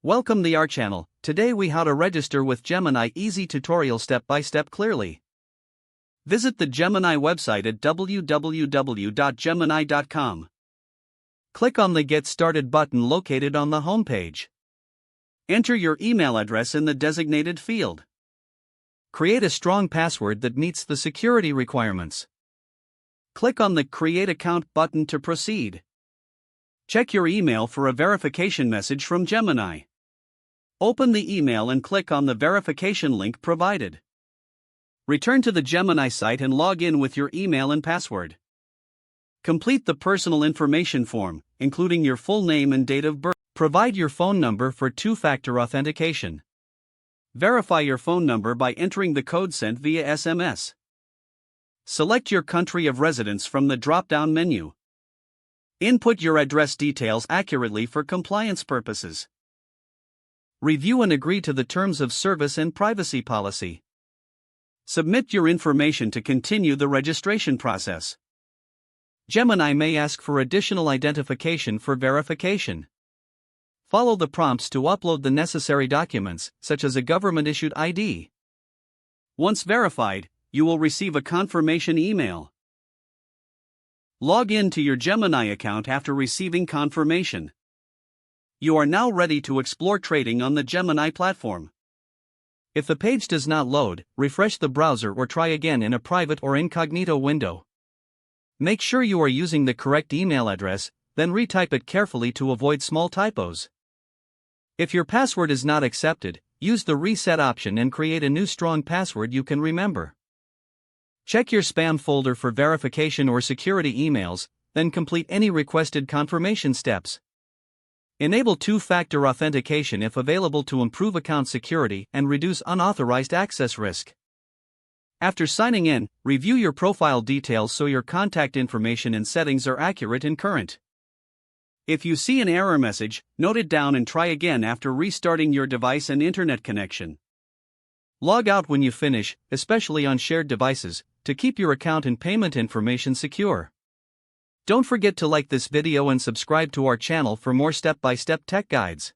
Welcome to our channel. Today we how to register with Gemini, easy tutorial step by step clearly. Visit the Gemini website at www.gemini.com. Click on the Get Started button located on the home page. Enter your email address in the designated field. Create a strong password that meets the security requirements. Click on the Create Account button to proceed. Check your email for a verification message from Gemini. Open the email and click on the verification link provided. Return to the Gemini site and log in with your email and password. Complete the personal information form, including your full name and date of birth. Provide your phone number for two-factor authentication. Verify your phone number by entering the code sent via SMS. Select your country of residence from the drop-down menu. Input your address details accurately for compliance purposes. Review and agree to the terms of service and privacy policy. Submit your information to continue the registration process. Gemini may ask for additional identification for verification. Follow the prompts to upload the necessary documents, such as a government-issued ID. Once verified, you will receive a confirmation email. Log in to your Gemini account after receiving confirmation. You are now ready to explore trading on the Gemini platform. If the page does not load, refresh the browser or try again in a private or incognito window. Make sure you are using the correct email address, then retype it carefully to avoid small typos. If your password is not accepted, use the reset option and create a new strong password you can remember. Check your spam folder for verification or security emails, then complete any requested confirmation steps. Enable two-factor authentication if available to improve account security and reduce unauthorized access risk. After signing in, review your profile details so your contact information and settings are accurate and current. If you see an error message, note it down and try again after restarting your device and internet connection. Log out when you finish, especially on shared devices, to keep your account and payment information secure. Don't forget to like this video and subscribe to our channel for more step-by-step tech guides.